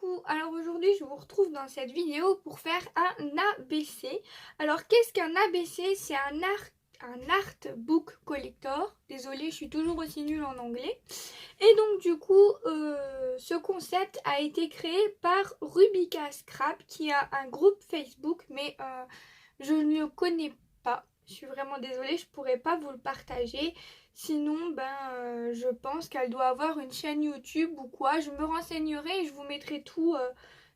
Coucou, alors aujourd'hui je vous retrouve dans cette vidéo pour faire un ABC. Alors qu'est-ce qu'un ABC? C'est un art book collector. Désolée, je suis toujours aussi nulle en anglais. Et donc du coup, ce concept a été créé par Rubica Scrap qui a un groupe Facebook, mais je ne le connais pas. Je suis vraiment désolée, je pourrais pas vous le partager. Sinon, je pense qu'elle doit avoir une chaîne YouTube ou quoi. Je me renseignerai et je vous mettrai tout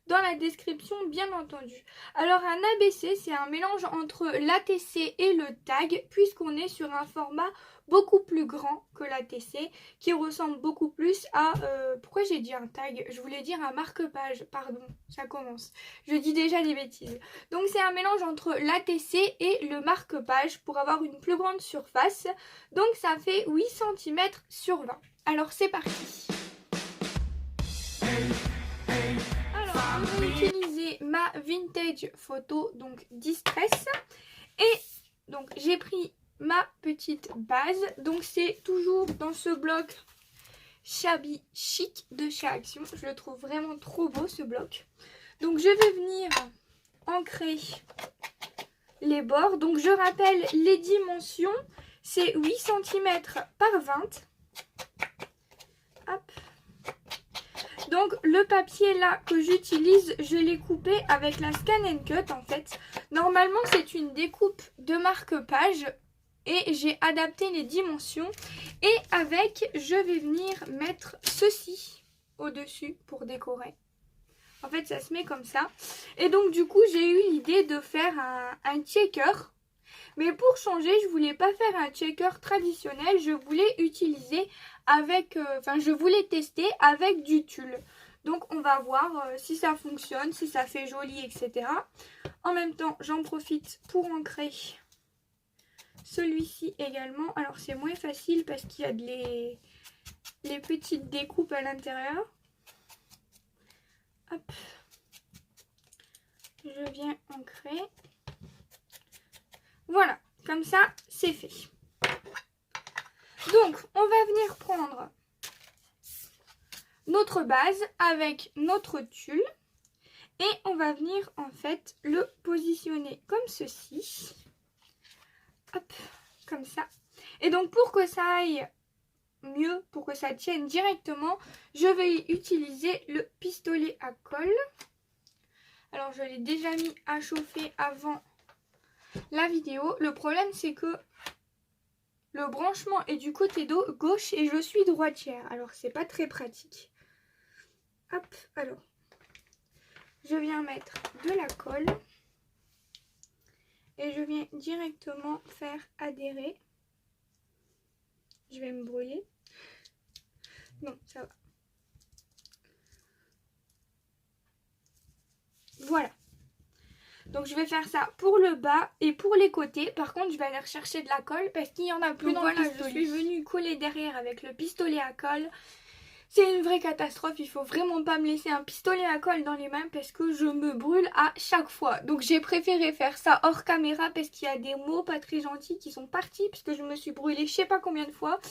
dans la description, bien entendu. Alors, un ABC, c'est un mélange entre l'ATC et le tag, puisqu'on est sur un format beaucoup plus grand que l'ATC, qui ressemble beaucoup plus à... pourquoi j'ai dit un tag? Je voulais dire un marque-page, pardon, ça commence. Je dis déjà des bêtises. Donc c'est un mélange entre l'ATC et le marque-page pour avoir une plus grande surface. Donc ça fait 8 cm sur 20. Alors c'est parti. Alors je vais utiliser ma vintage photo, donc Distress. Et donc j'ai pris ma petite base. Donc c'est toujours dans ce bloc Shabby Chic de chez Action. Je le trouve vraiment trop beau ce bloc. Donc je vais venir ancrer les bords. Donc je rappelle les dimensions. C'est 8 cm par 20. Hop. Donc le papier là que j'utilise, je l'ai coupé avec la Scan & Cut en fait. Normalement c'est une découpe de marque-page et j'ai adapté les dimensions. Et avec, je vais venir mettre ceci au-dessus pour décorer. En fait ça se met comme ça. Et donc du coup j'ai eu l'idée de faire un checker. Mais pour changer, je voulais pas faire un checker traditionnel, je voulais utiliser avec, je voulais tester avec du tulle. Donc on va voir si ça fonctionne, si ça fait joli, etc. En même temps, j'en profite pour ancrer celui-ci également. Alors c'est moins facile parce qu'il y a les petites découpes à l'intérieur. Hop. Je viens ancrer. Voilà, comme ça, c'est fait. Donc, on va venir prendre notre base avec notre tulle. Et on va venir, en fait, le positionner comme ceci. Hop, comme ça. Et donc, pour que ça aille mieux, pour que ça tienne directement, je vais utiliser le pistolet à colle. Alors, je l'ai déjà mis à chauffer avant la vidéo. Le problème c'est que le branchement est du côté gauche et je suis droitière, alors c'est pas très pratique. Hop, alors je viens mettre de la colle et je viens directement faire adhérer. Je vais me brûler. Non, ça va. Voilà. Donc je vais faire ça pour le bas et pour les côtés. Par contre je vais aller rechercher de la colle parce qu'il n'y en a plus dans le pistolet. Je suis venue coller derrière avec le pistolet à colle. C'est une vraie catastrophe, il faut vraiment pas me laisser un pistolet à colle dans les mains parce que je me brûle à chaque fois. Donc j'ai préféré faire ça hors caméra parce qu'il y a des mots pas très gentils qui sont partis parce que je me suis brûlée je sais pas combien de fois.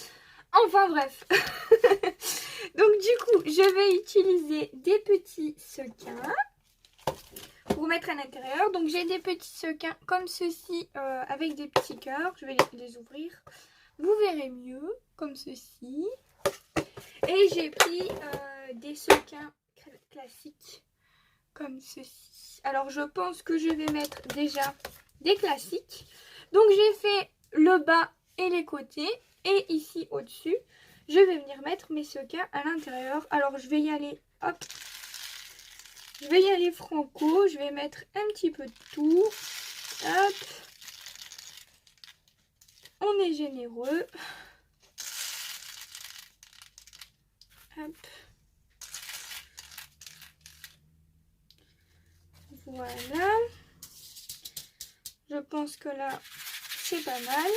Enfin bref. Donc du coup je vais utiliser des petits sequins pour mettre à l'intérieur. Donc j'ai des petits sequins comme ceci avec des petits cœurs. Je vais les ouvrir. Vous verrez mieux comme ceci. Et j'ai pris des sequins classiques comme ceci. Alors je pense que je vais mettre déjà des classiques. Donc j'ai fait le bas et les côtés. Et ici au-dessus, je vais venir mettre mes sequins à l'intérieur. Alors je vais y aller, hop. Je vais y aller franco, je vais mettre un petit peu de tout. Hop. On est généreux. Hop. Voilà. Je pense que là, c'est pas mal.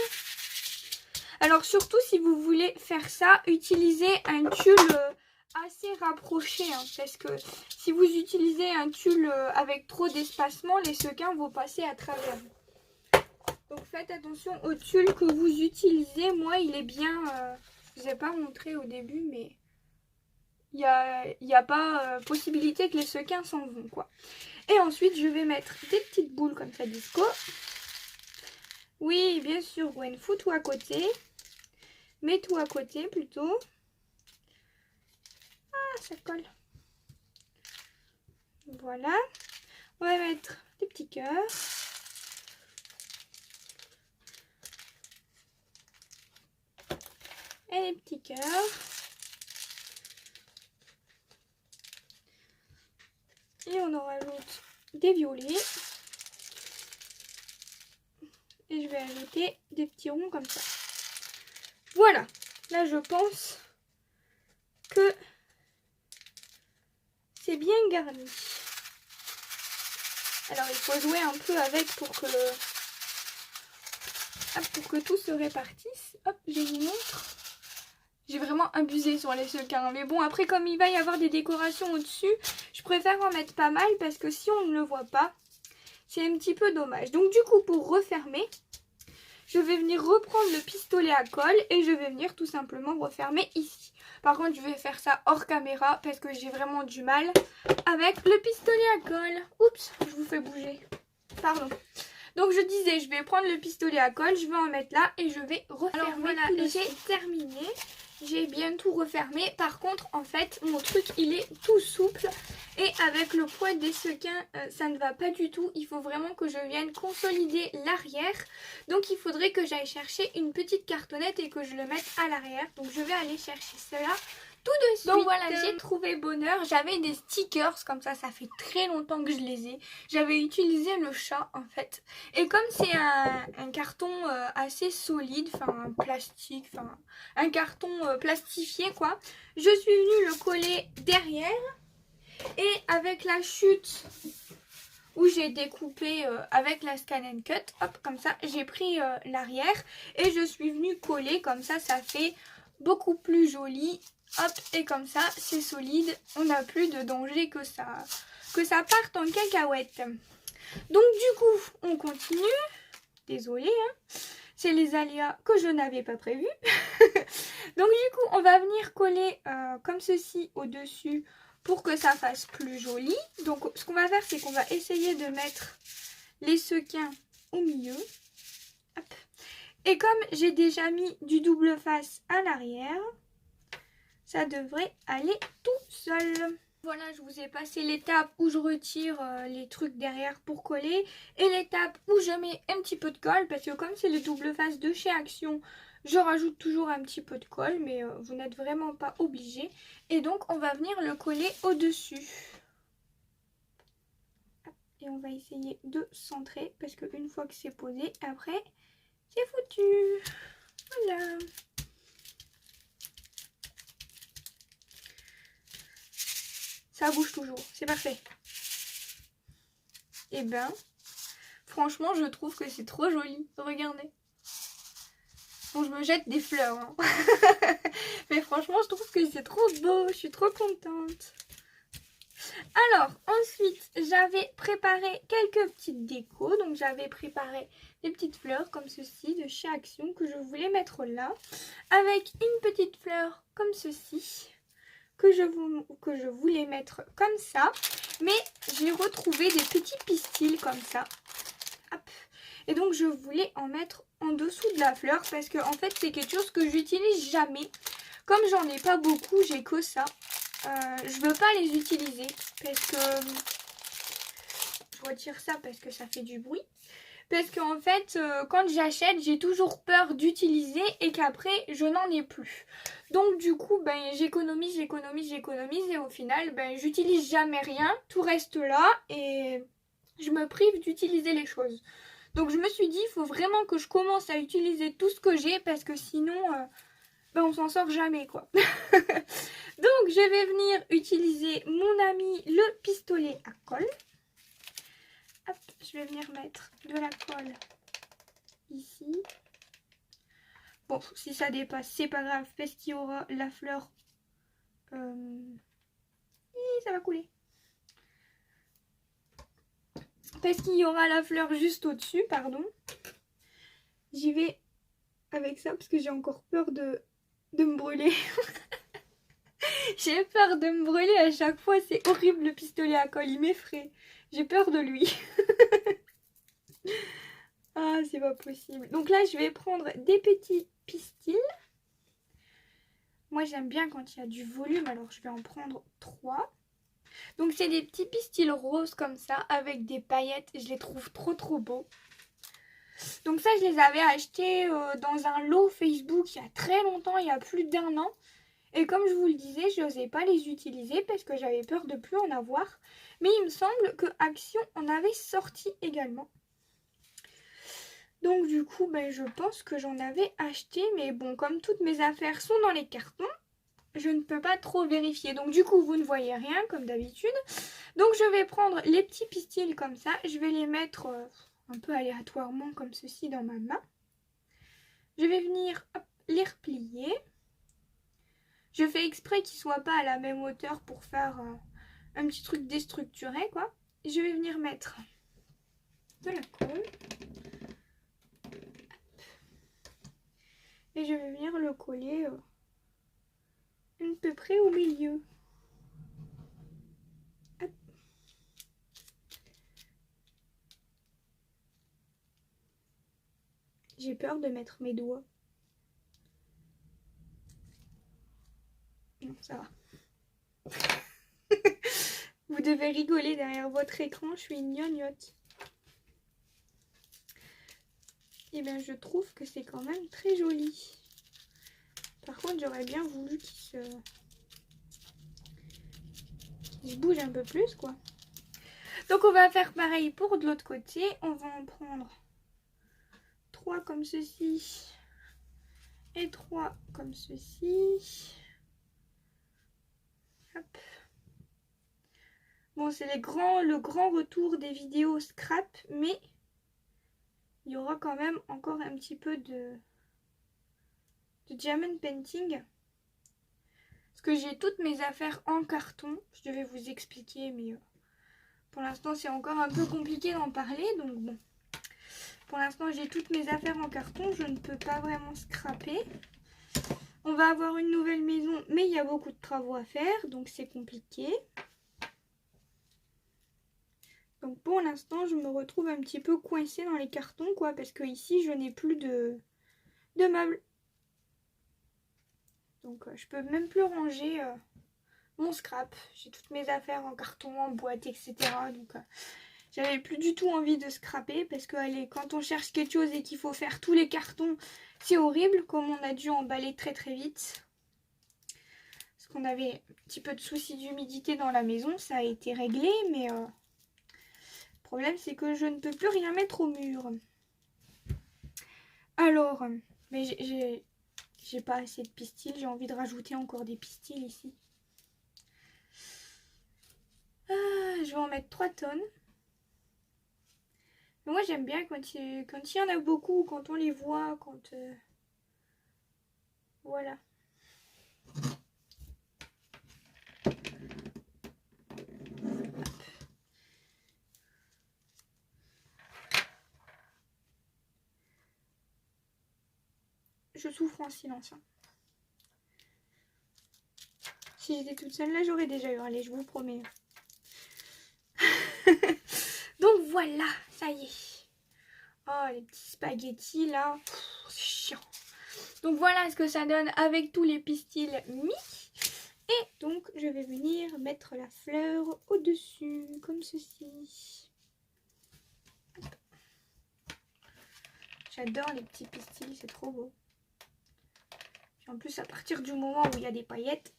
Alors surtout, si vous voulez faire ça, utilisez un tulle assez rapproché. Hein, parce que si vous utilisez un tulle avec trop d'espacement, les sequins vont passer à travers. Donc faites attention au tulle que vous utilisez. Moi, il est bien... je ne vous ai pas montré au début, mais il n'y a pas possibilité que les sequins s'en vont, quoi. Et ensuite, je vais mettre des petites boules comme ça disco. Oui, bien sûr, Gwen, fous tout à côté. Mets tout à côté, plutôt. Ah, ça colle. Voilà. On va mettre des petits cœurs. Et les petits cœurs. Et on en rajoute des violets. Et je vais ajouter des petits ronds comme ça. Voilà. Là, je pense que c'est bien garni. Alors, il faut jouer un peu avec pour que tout se répartisse. Hop, je vous montre. J'ai vraiment abusé sur les sequins. Mais bon, après, comme il va y avoir des décorations au-dessus, je préfère en mettre pas mal parce que si on ne le voit pas, c'est un petit peu dommage. Donc du coup, pour refermer, je vais venir reprendre le pistolet à colle et je vais venir tout simplement refermer ici. Par contre, je vais faire ça hors caméra parce que j'ai vraiment du mal avec le pistolet à colle. Oups, je vous fais bouger. Pardon. Donc je disais, je vais prendre le pistolet à colle, je vais en mettre là et je vais refermer. Alors voilà, j'ai terminé. J'ai bien tout refermé. Par contre, en fait, mon truc, il est tout souple. Et avec le poids des sequins, ça ne va pas du tout. Il faut vraiment que je vienne consolider l'arrière. Donc, il faudrait que j'aille chercher une petite cartonnette et que je le mette à l'arrière. Donc, je vais aller chercher cela tout de suite. Donc voilà, j'ai trouvé bonheur. J'avais des stickers comme ça fait très longtemps que je les ai. J'avais utilisé le chat en fait. Et comme c'est un carton assez solide, enfin plastique, enfin un carton plastifié quoi, je suis venue le coller derrière. Et avec la chute où j'ai découpé avec la Scan & Cut, hop comme ça, j'ai pris l'arrière et je suis venue coller comme ça fait beaucoup plus joli. Hop, et comme ça, c'est solide. On n'a plus de danger que ça parte en cacahuète. Donc du coup, on continue. Désolée, hein. C'est les aléas que je n'avais pas prévus. Donc du coup, on va venir coller comme ceci au-dessus pour que ça fasse plus joli. Donc ce qu'on va faire, c'est qu'on va essayer de mettre les sequins au milieu. Hop. Et comme j'ai déjà mis du double face à l'arrière, ça devrait aller tout seul. Voilà, je vous ai passé l'étape où je retire les trucs derrière pour coller et l'étape où je mets un petit peu de colle parce que comme c'est le double face de chez Action, je rajoute toujours un petit peu de colle mais vous n'êtes vraiment pas obligé. Et donc on va venir le coller au-dessus. Et on va essayer de centrer parce qu'une fois que c'est posé, après c'est foutu. Voilà. Ça bouge toujours, c'est parfait. Et ben, franchement, je trouve que c'est trop joli. Regardez. Bon, je me jette des fleurs. Hein. Mais franchement, je trouve que c'est trop beau. Je suis trop contente. Alors, ensuite, j'avais préparé quelques petites décos. Donc, j'avais préparé des petites fleurs comme ceci de chez Action que je voulais mettre là. Avec une petite fleur comme ceci. Que je voulais mettre comme ça, mais j'ai retrouvé des petits pistils comme ça. Hop. Et donc je voulais en mettre en dessous de la fleur parce que en fait c'est quelque chose que j'utilise jamais. Comme j'en ai pas beaucoup, j'ai que ça. Je veux pas les utiliser parce que je retire ça parce que ça fait du bruit. Parce qu'en fait, quand j'achète, j'ai toujours peur d'utiliser et qu'après, je n'en ai plus. Donc du coup, ben, j'économise et au final, ben, j'utilise jamais rien. Tout reste là et je me prive d'utiliser les choses. Donc je me suis dit, il faut vraiment que je commence à utiliser tout ce que j'ai parce que sinon, ben, on s'en sort jamais quoi. Donc je vais venir utiliser mon ami le pistolet à colle. Hop, je vais venir mettre de la colle ici. Bon, si ça dépasse, c'est pas grave, parce qu'il y aura la fleur. Ça va couler. Parce qu'il y aura la fleur juste au-dessus, pardon. J'y vais avec ça, parce que j'ai encore peur de me brûler. J'ai peur de me brûler à chaque fois. C'est horrible le pistolet à colle. Il m'effraie. J'ai peur de lui. Ah, c'est pas possible. Donc là, je vais prendre des petits pistils. Moi, j'aime bien quand il y a du volume. Alors, je vais en prendre 3. Donc, c'est des petits pistils roses comme ça avec des paillettes. Je les trouve trop beaux. Donc ça, je les avais achetés dans un lot Facebook il y a très longtemps, il y a plus d'1 an. Et comme je vous le disais, je n'osais pas les utiliser parce que j'avais peur de plus en avoir. Mais il me semble que Action en avait sorti également. Donc du coup, ben, je pense que j'en avais acheté. Mais bon, comme toutes mes affaires sont dans les cartons, je ne peux pas trop vérifier. Donc du coup, vous ne voyez rien comme d'habitude. Donc je vais prendre les petits pistils comme ça. Je vais les mettre un peu aléatoirement comme ceci dans ma main. Je vais venir hop, les replier. Je fais exprès qu'ils ne soient pas à la même hauteur pour faire un petit truc déstructuré, quoi. Je vais venir mettre de la colle. Et je vais venir le coller à peu près au milieu. Hop. J'ai peur de mettre mes doigts. Non, ça va. Vous devez rigoler derrière votre écran, je suis une gnognotte. Et bien je trouve que c'est quand même très joli. Par contre, j'aurais bien voulu qu'il se bouge un peu plus, quoi. Donc on va faire pareil pour de l'autre côté. On va en prendre 3 comme ceci et 3 comme ceci. Hop. Bon, c'est le grand retour des vidéos scrap, mais il y aura quand même encore un petit peu de diamond painting. Parce que j'ai toutes mes affaires en carton. Je devais vous expliquer, mais pour l'instant c'est encore un peu compliqué d'en parler. Donc bon, pour l'instant j'ai toutes mes affaires en carton. Je ne peux pas vraiment scraper. On va avoir une nouvelle maison, mais il y a beaucoup de travaux à faire, donc c'est compliqué. Donc pour l'instant, je me retrouve un petit peu coincée dans les cartons, quoi, parce que ici, je n'ai plus de meubles. Donc je peux même plus ranger mon scrap. J'ai toutes mes affaires en carton, en boîte, etc. Donc j'avais plus du tout envie de scraper, parce que allez, quand on cherche quelque chose et qu'il faut faire tous les cartons, c'est horrible, comme on a dû emballer très vite. Parce qu'on avait un petit peu de soucis d'humidité dans la maison, ça a été réglé, mais le problème c'est que je ne peux plus rien mettre au mur. Alors, mais j'ai pas assez de pistils, j'ai envie de rajouter encore des pistils ici. Je vais en mettre 3 tonnes. Mais moi j'aime bien quand il y en a beaucoup, quand on les voit, quand... voilà. Je souffre en silence. Hein. Si j'étais toute seule là, j'aurais déjà hurlé, je vous promets. Donc voilà, ça y est. Oh, les petits spaghettis là, c'est chiant. Donc voilà ce que ça donne avec tous les pistils mis. Et donc je vais venir mettre la fleur au-dessus, comme ceci. J'adore les petits pistils, c'est trop beau. Puis en plus, à partir du moment où il y a des paillettes,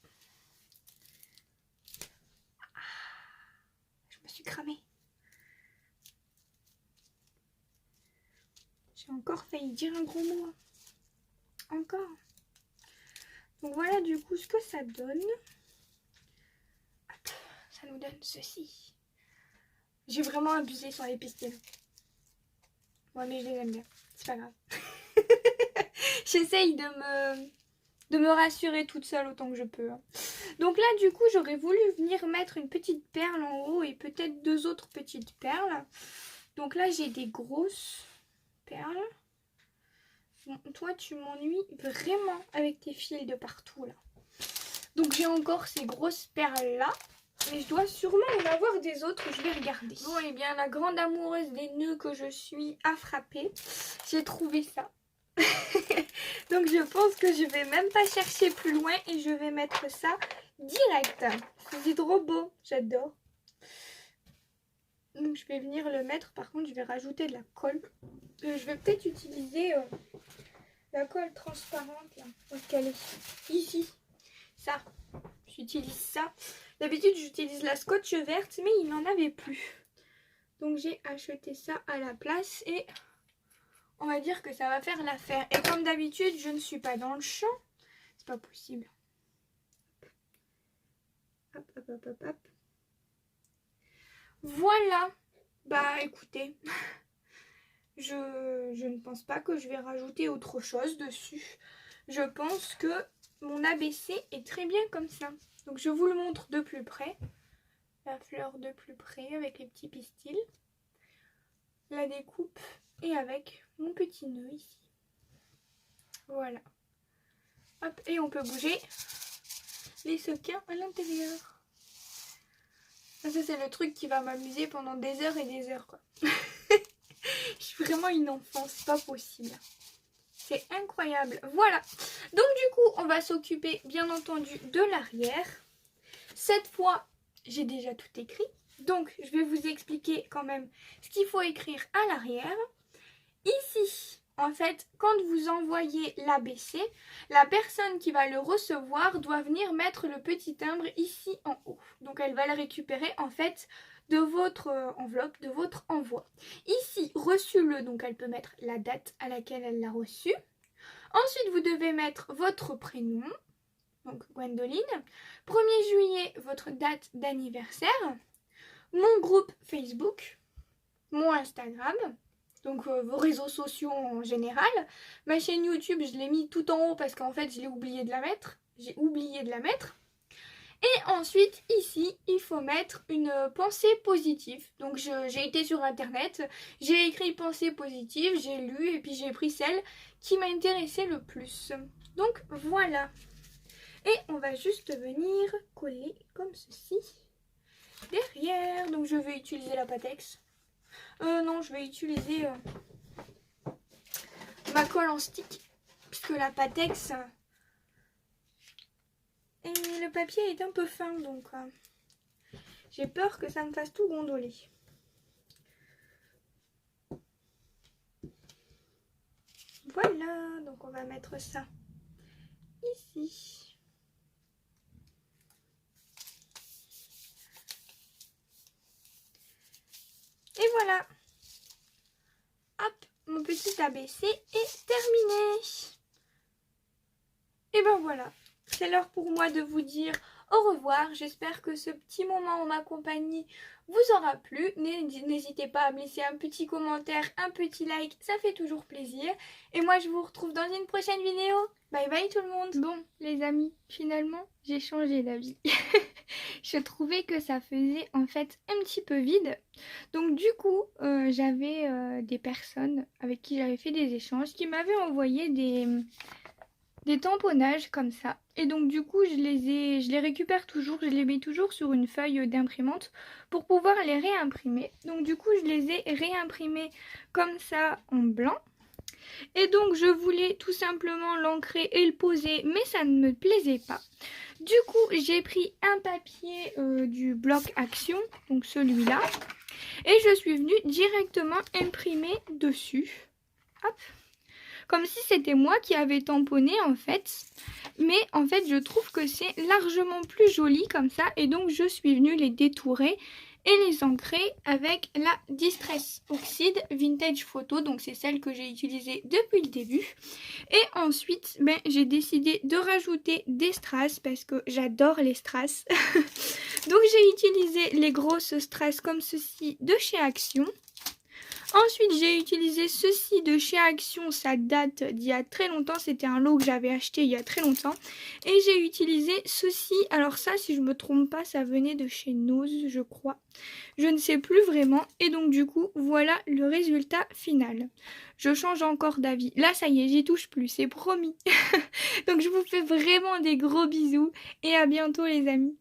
je me suis cramée. J'ai encore failli dire un gros mot. Encore. Donc voilà du coup ce que ça donne. Hop, ça nous donne ceci. J'ai vraiment abusé sur les pistils. Ouais, mais je les aime bien. C'est pas grave. J'essaye de me rassurer toute seule autant que je peux. Donc là, du coup, j'aurais voulu venir mettre une petite perle en haut et peut-être 2 autres petites perles. Donc là, j'ai des grosses perles. Bon, toi, tu m'ennuies vraiment avec tes fils de partout, là. Donc j'ai encore ces grosses perles là. Mais je dois sûrement en avoir des autres, je vais regarder. Bon, et bien la grande amoureuse des nœuds que je suis a frappé. J'ai trouvé ça. Donc je pense que je vais même pas chercher plus loin et je vais mettre ça direct. C'est trop beau, j'adore. Donc je vais venir le mettre, par contre je vais rajouter de la colle. Je vais peut-être utiliser la colle transparente là. Où est-ce qu'elle est? Ici. Ça. J'utilise ça. D'habitude j'utilise la scotch verte mais il n'en avait plus. Donc j'ai acheté ça à la place et on va dire que ça va faire l'affaire. Et comme d'habitude je ne suis pas dans le champ. C'est pas possible. Hop, hop, hop, hop, hop. Voilà. Bah écoutez, je ne pense pas que je vais rajouter autre chose dessus. Je pense que mon ABC est très bien comme ça. Donc je vous le montre de plus près. La fleur de plus près avec les petits pistils. La découpe et avec mon petit nœud ici. Voilà. Hop, et on peut bouger les sequins à l'intérieur. Ça c'est le truc qui va m'amuser pendant des heures et des heures quoi. Je suis vraiment une enfant, c'est pas possible. C'est incroyable. Voilà. Donc du coup on va s'occuper bien entendu de l'arrière. Cette fois j'ai déjà tout écrit. Donc je vais vous expliquer quand même ce qu'il faut écrire à l'arrière. Ici, en fait, quand vous envoyez l'ABC, la personne qui va le recevoir doit venir mettre le petit timbre ici en haut. Donc elle va le récupérer en fait de votre enveloppe, de votre envoi. Ici, reçu-le, donc elle peut mettre la date à laquelle elle l'a reçu. Ensuite, vous devez mettre votre prénom, donc Gwendoline. 1er juillet, votre date d'anniversaire. Mon groupe Facebook, mon Instagram. Donc vos réseaux sociaux en général. Ma chaîne YouTube, je l'ai mis tout en haut parce qu'en fait, je l'ai oublié de la mettre. J'ai oublié de la mettre. Et ensuite, ici, il faut mettre une pensée positive. Donc j'ai été sur internet, j'ai écrit pensée positive, j'ai lu et puis j'ai pris celle qui m'intéressait le plus. Donc voilà. Et on va juste venir coller comme ceci derrière. Donc je vais utiliser la Patex. Non, je vais utiliser ma colle en stick. Puisque la Patex et le papier est un peu fin. Donc j'ai peur que ça me fasse tout gondoler. Voilà, donc on va mettre ça ici. Et voilà. Hop, mon petit ABC est terminé. Et ben voilà, c'est l'heure pour moi de vous dire au revoir. J'espère que ce petit moment en ma compagnie vous aura plu. N'hésitez pas à me laisser un petit commentaire, un petit like, ça fait toujours plaisir. Et moi je vous retrouve dans une prochaine vidéo. Bye bye tout le monde. Bon les amis, finalement j'ai changé d'avis. Je trouvais que ça faisait en fait un petit peu vide. Donc du coup j'avais des personnes avec qui j'avais fait des échanges qui m'avaient envoyé des tamponnages comme ça. Et donc du coup je les récupère toujours, je les mets toujours sur une feuille d'imprimante pour pouvoir les réimprimer. Donc du coup je les ai réimprimés comme ça en blanc. Et donc je voulais tout simplement l'ancrer et le poser, mais ça ne me plaisait pas. Du coup j'ai pris un papier du bloc Action, donc celui-là, et je suis venue directement imprimer dessus. Hop. Comme si c'était moi qui avais tamponné en fait. Mais en fait je trouve que c'est largement plus joli comme ça. Et donc je suis venue les détourer et les ancrer avec la Distress Oxide Vintage Photo. Donc c'est celle que j'ai utilisée depuis le début. Et ensuite j'ai décidé de rajouter des strass parce que j'adore les strass. Donc j'ai utilisé les grosses strass comme ceci de chez Action. Ensuite, j'ai utilisé ceci de chez Action, ça date d'il y a très longtemps, c'était un lot que j'avais acheté il y a très longtemps. Et j'ai utilisé ceci, alors ça, si je me trompe pas, ça venait de chez Nose, je crois. Je ne sais plus vraiment, et donc du coup, voilà le résultat final. Je change encore d'avis. Là, ça y est, j'y touche plus, c'est promis. Donc je vous fais vraiment des gros bisous, et à bientôt les amis.